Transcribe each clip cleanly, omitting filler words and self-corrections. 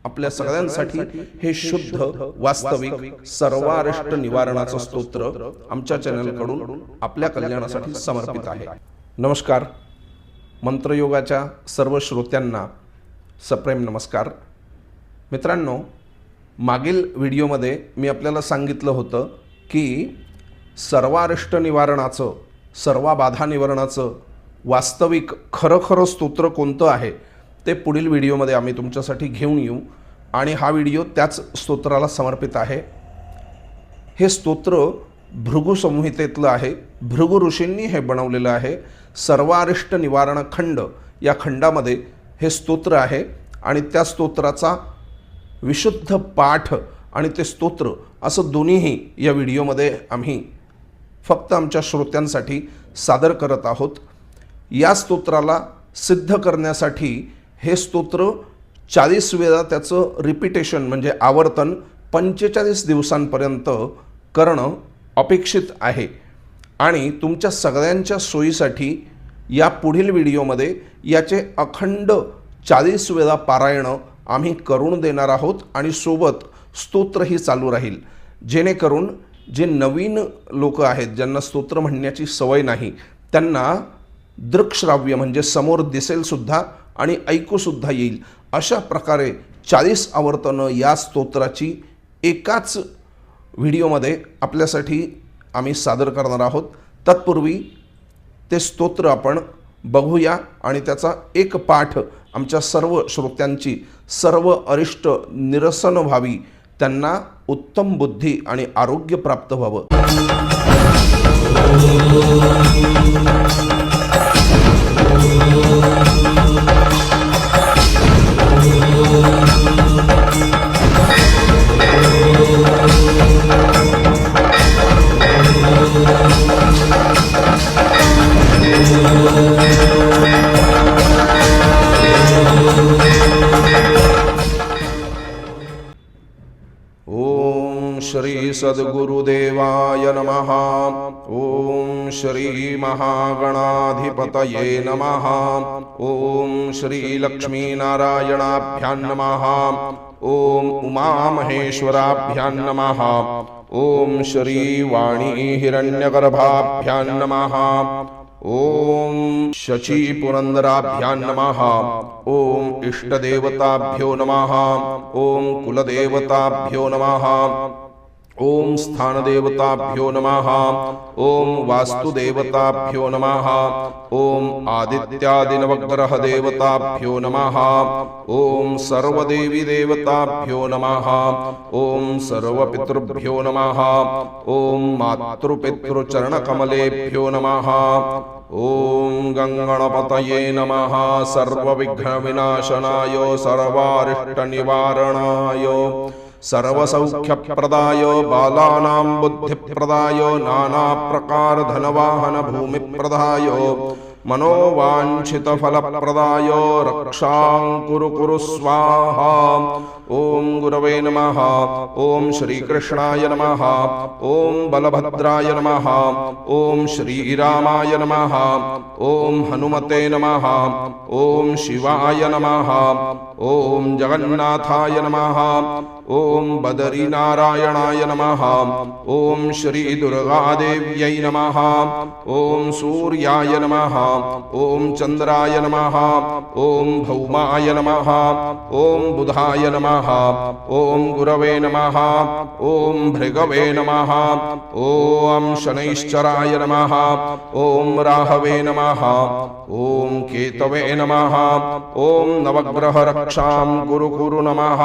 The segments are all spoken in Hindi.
आपल्या सगळ्यांसाठी हे शुद्ध वास्तविक सर्वारिष्ट निवारणाचं स्तोत्र आमच्या चॅनलकडून आपल्या कल्याणासाठी समर्पित आहे। नमस्कार, मंत्रयोगाच्या सर्व श्रोत्यांना सप्रेम नमस्कार। मित्रांनो, मागील व्हिडिओमध्ये मी आपल्याला सांगितलं होतं की सर्वारिष्ट निवारणाचं, सर्व बाधा निवारणाचं वास्तविक खरं स्तोत्र कोणतं आहे ते पुढील व्हिडिओमध्ये आम्ही तुमच्यासाठी घेऊन येऊ आणि हा व्हिडिओ त्याच स्तोत्राला समर्पित आहे। हे स्तोत्र भृगु संहितेतलं आहे। भृगु ऋषींनी हे बनवलेलं आहे। सर्वारिष्ट निवारण खंड या खंडामध्ये हे स्तोत्र आहे आणि त्या स्तोत्राचा विशुद्ध पाठ आणि ते स्तोत्र असं दोन्हीही या व्हिडिओमध्ये आम्ही फक्त आमच्या श्रोत्यांसाठी सादर करत आहोत। या स्तोत्राला सिद्ध करण्यासाठी हे स्तोत्र 40 वेळा त्याचं रिपिटेशन म्हणजे आवर्तन 45 दिवसांपर्यंत करणं अपेक्षित आहे आणि तुमच्या सगळ्यांच्या सोयीसाठी या पुढील व्हिडिओमध्ये याचे अखंड 40 वेळा पारायण आम्ही करून देणार आहोत आणि सोबत स्तोत्रही चालू राहील, जेणेकरून जे नवीन लोक आहेत ज्यांना स्तोत्र म्हणण्याची सवय नाही त्यांना दृक्श्राव्य म्हणजे समोर दिसेल सुद्धा आणि ऐकू सुद्धा येईल अशा प्रकारे 40 आवर्तनं या स्तोत्राची एकाच व्हिडिओमध्ये आपल्यासाठी आम्ही सादर करणार आहोत। तत्पूर्वी ते स्तोत्र आपण बघूया आणि त्याचा एक पाठ आमच्या सर्व श्रोत्यांची सर्व अरिष्ट निरसन व्हावी, त्यांना उत्तम बुद्धी आणि आरोग्य प्राप्त व्हावं। ओम श्री सद्गुरुदेवाय नमः। ओम श्री महागणाधिपतये नमः। ओम श्री लक्ष्मीनारायणाभ्यां नमः। ओम उमामहेश्वराभ्यां नमः। ओम श्री वाणी हिरण्यगर्भाभ्यां नमः। ओम शचीपुरंदराभ्यां नमः। ओम इष्टदेवताभ्यो नमः। ओम कुलदेवताभ्यो नमः। ओम स्थानदेवताभ्यो नमः। ओम वास्तुदेवताभ्यो नमः। ओम आदित्यादिनवग्रहदेवताभ्यो नमः। ओम सर्वदेवी देवताभ्यो नमः। ओम सर्वपितृभ्यो नमः। ओम मातृपितृचरणकमलेभ्यो नमः। ओम गंगणपतये नमः। सर्वविघ्नविनाशनाय सर्वारिष्टनिवारणाय सर्वसौख्यप्रदाय बालानां बुद्धिप्रदाय नानाप्रकार धनवाहन भूमिप्रदाय मनोवांछितफलप्रदाय रक्षां कुरु स्वाहा। ओम गुरवे नमः। ओम श्रीकृष्णाय नमः। ओम बलभद्राय नमः। ओम श्रीरामाय नमः। ओम हनुमते नमः। ओम शिवाय नमः। ओम जगन्नाथाय नमः। ओम बदरीनारायणाय नमः। ओम श्री दुर्गादेव्यै नमः। ओम सूर्याय नमः। ओम चंद्राय नमः। ओम भौमाय नमः। ओम बुधाय नमः। ओम गुरवे नमः। ओम भृगवे नमः। ओम शनैश्चराय नमः। ओम राहवे नमः। ओम केतवे नमः। ओम नवग्रह रक्षां कुरु नमः।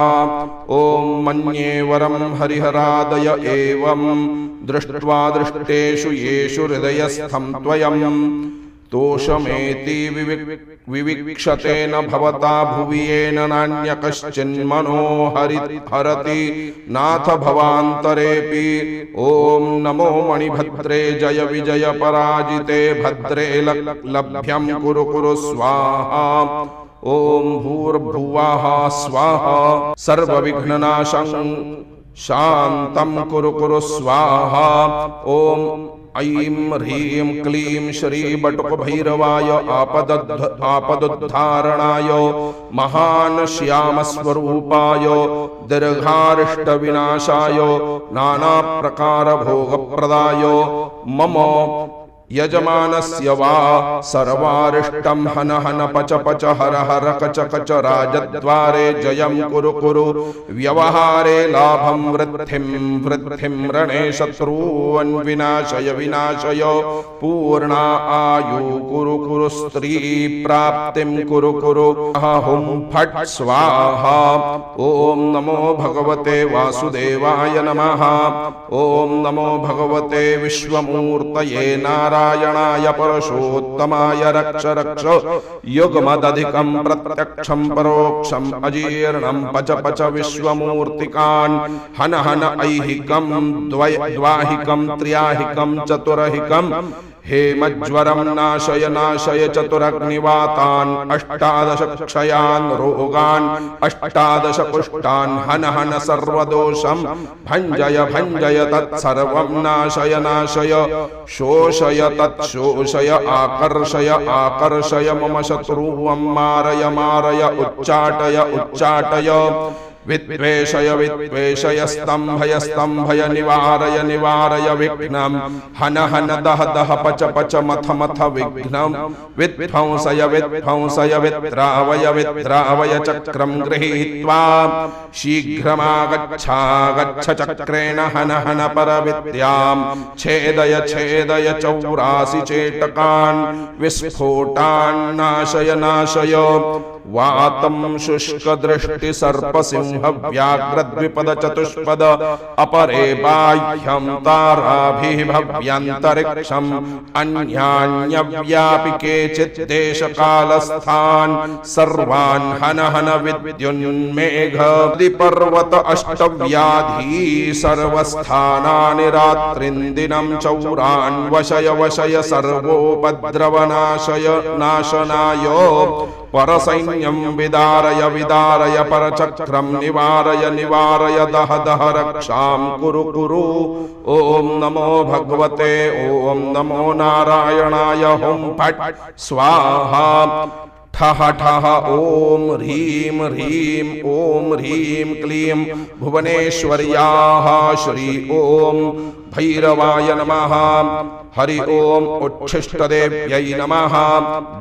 ओम मन्ये वरं हरिहरादय एवं दृष्ट्वा दृष्टेषु येषु हृदयस्थं त्वयं तोषमेति विविक्षतेन भवता भुवि येन नान्यकश्चिन्मनो हरति नाथ भवान्तरेऽपि। ओम नमो मणिभद्रे जय विजय पराजिते भद्रे लभ्यं कुरु स्वाहा। ओम भूर्भुवः स्वाहा। सर्वविघ्ननाशं शान्तं कुरु स्वाहा। ओम ऐं ह्रीं क्लीं श्री बटुक भैरवाय आपदोद्धारणाय महान् श्याम स्वरूपाय दीर्घारिष्ट विनाशाय नाना प्रकार भोगप्रदाय मम यजमानस्य वा सर्वारिष्टं हन हन पच पच हर हर कच कच राजद्वारे जयं कुरु कुरु व्यवहारे लाभं वृद्धिं रणे शत्रून् विनाशय विनाशय पूर्णा आयु कुरु कुरु स्त्री प्राप्तिं कुरु कुरु हुं फट् स्वाहा। ओम नमो भगवते वासुदेवाय नमः। ओम नमो भगवते विश्वमूर्तये नारायणाय परशोत्तमाय रक्ष रक्ष युग्मदधिकं प्रत्यक्षं परोक्षं अजीर्णं पच पच विश्वमूर्तिकान् हन हन ऐहिकं द्वाहिकं त्र्याहिकं चतुरहिकं हेमज्वरं नाशय नाशय चतुरग्निवातान् अष्टादश क्षयान् रोगान् अष्टादश कुष्ठान् हन हन सर्वदोषं भञ्जय भञ्जय तत्सर्वं नाशय नाशय शोषय तत्शोषय आकर्षय आकर्षय मम शत्रुं मारय मारय उच्चाटय उच्चाटय विद्वेषय विद्वेषय स्तंभय स्तंभय निवारय निवारय विघ्नं हन हन दह दह पच पच मथ मथ विघ्नं विध्वंसय विध्वंसय विद्रावय विद्रावय चक्रं गृहीत्वा शीघ्रमागच्छागच्छ चक्रेण हन हन परविद्यां छेदय छेदय 84 चेटकान् विस्फोटान् नाशय नाशय वातं शुष्क दृष्टि सर्प सिंह व्याघ्र द्विपद चतुष्पद अपरे बाह्यं ताराभिः भव्यन्तरिक्षम् अन्यान्यव्यापिके चिद्देश कालस्थान् सर्वान् हन हन विद्युन्मेघ पर्वत अष्टव्याधी सर्वस्थानानि रात्रिन्दिनं चौरान् वशय वशय सर्वोपद्रवनाशय नाशनाय परसैन्यं विदारय विदारय परचक्रं निवारय निवारय दह दह रक्षां कुरु कुरु। ओम नमो भगवते ओम नमो नारायणाय हुं फट् स्वाहा। ठः ठः ओम ह्रीं ह्रीं ओम ह्रीं क्लीं भुवनेश्वर्याः श्री ओम भैरवाय नमः। हरि ओम उच्छिष्टदेव्यै नमः।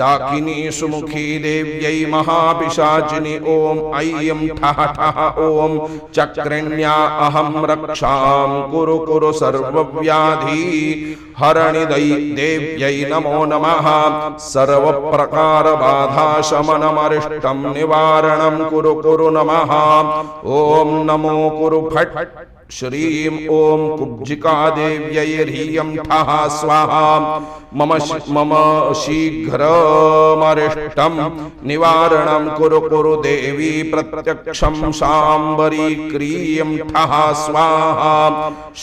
डाकिनी सुमुखी देव्यै महापिशाचिनी ओम ऐं ठः ठः ओम चक्रिण्या अहं रक्षां कुरु कुरु सर्वव्याधि हरणि देव्यै नमो नमः। सर्वप्रकार बाधाशमनमरिष्टं निवारणं कुरु कुरु नमः। ओम नमो कुरु फट् श्रीं ओम कुब्जिका देव्यै ह्रीं ठः स्वाहा। मम शीघ्रमरिष्टं निवारणं कुरु कुरु देवी प्रत्यक्षं शाम्बरी क्रीं ठः स्वाहा।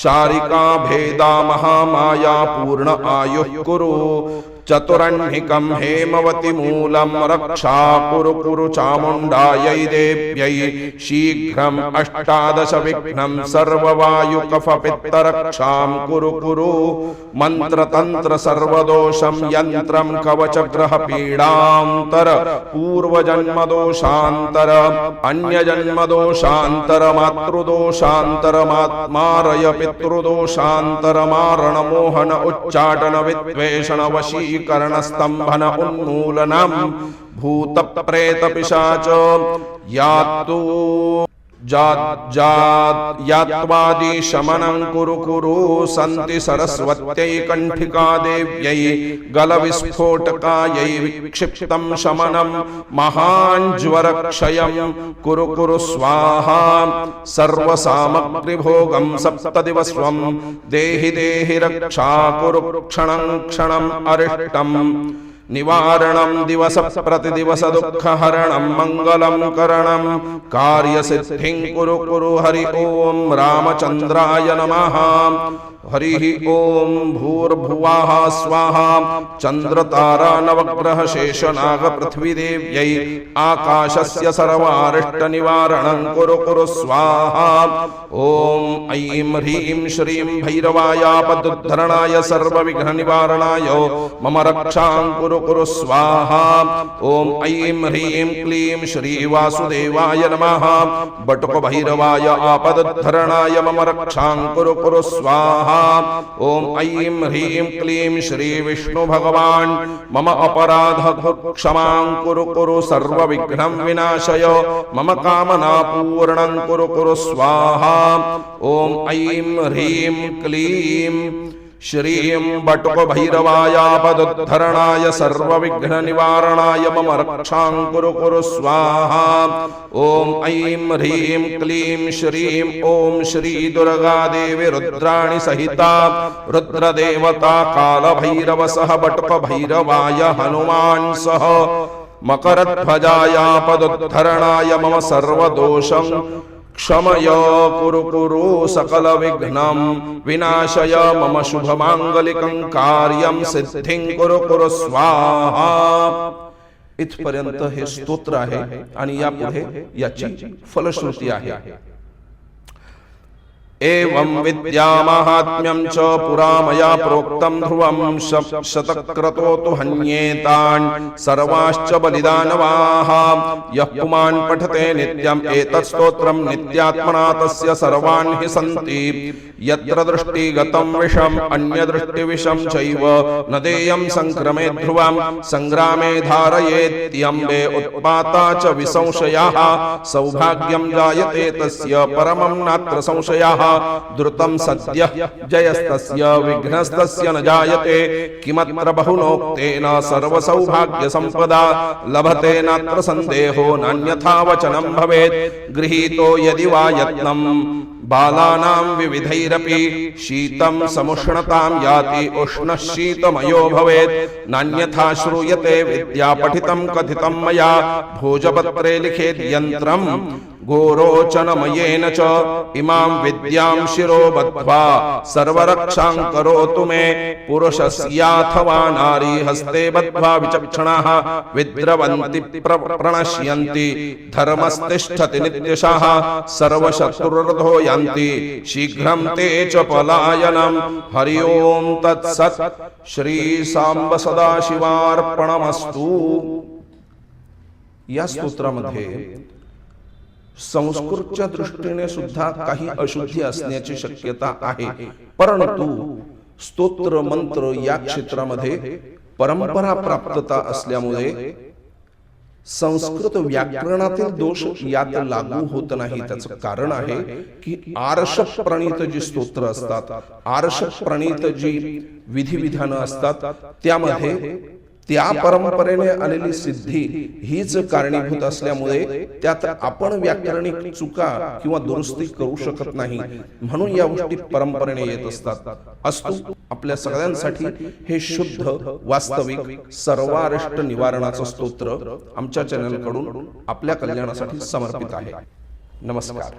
शारिका भेदा महामाया पूर्ण आयुः कुरु चतुरह्निकं हेमवती मूलं रक्षा कुरु कुरु चामुण्डायै देव्यै शीघ्रम् अष्टादश विघ्नं सर्ववायुकफपित्तरक्षां कुरु कुरु मन्त्रतन्त्र सर्वदोषं यन्त्रं कवचग्रहपीडान्तर पूर्वजन्मदोषान्तर अन्यजन्मदोषान्तर मातृदोषान्तर मारय पितृदोषान्तर मारण मोहन उच्चाटन विद्वेषण वशी करणस्तंभन उन्मूलनम भूत प्रेत पिशाच यातु यात्वादि शमनं कुरु कुरु सन्ति सरस्वत्यै कंठिका देव्यै गलविस्फोटकायै विक्षिप्तं शमनं महाञ्ज्वरक्षयं कुरु कुरु स्वाहा। सर्वसामग्रिभोगं सप्तदिवस्वं देहि देहि रक्षा कुरु क्षणं क्षणम् अरिष्टम् निवारणं दिवस प्रतिदिवस दुःखहरणं मंगलं करणं कार्यसिद्धिं कुरु कुरु हरि ओम रामचंद्राय नमः। हरि ओम भूर्भुवः स्वाहा चंद्रतारा नवग्रह शेषनाग पृथ्वीदेव्यै आकाशस्य सर्वारिष्टनिवारणं कुरु कुरु स्वाहा। ओम ऐं ह्रीं श्रीं भैरवायापदुद्धरणाय सर्वविघ्ननिवारणाय मम रक्षां कुरु कुरु स्वाहा। ओम ऐं ह्रीं क्लीं श्रीवासुदेवाय नमः। बटुकभैरवाय आपदुद्धरणाय मम रक्षां कुरु कुरु स्वाहा। ओम ऐं ह्रीं क्लीं श्री विष्णु भगवान मम अपराध क्षमां कुरु कुरु सर्वविघ्नं विनाशय मम कामना पूर्णं कुरु कुरु स्वाहा। ओम ऐं ह्रीं क्लीं श्रीं बटुकभैरवायापदुद्धरणाय सर्वविघ्ननिवारणाय मम रक्षां कुरु कुरु स्वाहा। ओम ऐं ह्रीं क्लीं श्रीं ओम श्री दुर्गा देवी रुद्राणि सहिता रुद्रदेवता कालभैरव सह बटुकभैरवाय हनुमान सह मकरध्वजायापदुद्धरणाय मम सर्वदोषं क्षमय कुरु कुरु सकल विघ्नं विनाशय मम शुभमांगलिकं कार्यं सिद्धिं कुरु कुरु स्वाहा। इथपर्यंत हे स्तोत्र आहे आणि यापुढे याची फलश्रुती आहे। एवं विद्यामाहात्म्यं च पुरा मया प्रोक्तं ध्रुवं शतक्रतो तु हन्येतान् सर्वाश्च बलिदानवाः। यः पुमान् पठते नित्यम् एतत् स्तोत्रं नित्यात्मना तस्य सर्वान् हि सन्ति। यत्र दृष्टिगतं विषम् अन्यदृष्टिविषं चैव न देयं संक्रमे ध्रुवं संग्रामे धारयेत्यम्बे उत्पाता च विसंशयाः। सौभाग्यं जायते तस्य परमं नात्र संशयः। द्रुतं सद्यः जयस्तस्य विघ्नस्तस्य न जायते। किमत्र बहुनोक्तेन सर्वसौभाग्य संपदा लभते नात्र संदेहो नान्यथा वचनं भवेत्। गृहीतो यदि वा यत्नं बालानां विविधैरपि शीतं समुष्णतां याति उष्णः शीतमयो भवेत्। नान्यथा श्रूयते विद्या पठितं कथितं मया भोजपत्रे लिखेद् यन्त्रं गोरोचनमयेन च इमां विद्यां शिरो बद्ध्वा सर्वरक्षां करोतु मे। पुरुषस्याथवा नारी हस्ते बद्ध्वा विचक्षणाः विद्रवन्ति प्रणश्यन्ति धर्मस्तिष्ठति नित्यशः सर्वशत्रुर्धो यान्ति शीघ्रं ते च पलायनम्। हरि ओम तत्सत्। श्री सांब सदाशिवार्पणमस्तु। या स्तोत्रामध्ये संस्कृतच्या दृष्टीने सुद्धा काही अशुद्धी असण्याची शक्यता आहे, परंतु स्तोत्र मंत्र या क्षेत्रामध्ये परंपरा प्राप्तता असल्यामुळे संस्कृत व्याकरणातील दोष यात लागू होत नाही। त्याचं कारण आहे की आर्ष प्रणीत जी स्तोत्र असतात, आर्ष प्रणीत जी विधिविधानं असतात, त्यामध्ये त्या परंपरेने आलेली सिद्धी हीच कारणीभूत असल्यामुळे त्यात आपण व्याकरणिक चुका किंवा दुरुस्ती करू शकत नाही, म्हणून या गोष्टी परंपरेने येत असतात। असतो आपल्या सगळ्यांसाठी हे शुद्ध वास्तविक सर्वारिष्ट निवारणाचं स्तोत्र आमच्या चॅनल कडून आपल्या कल्याणासाठी समर्पित आहे। नमस्कार।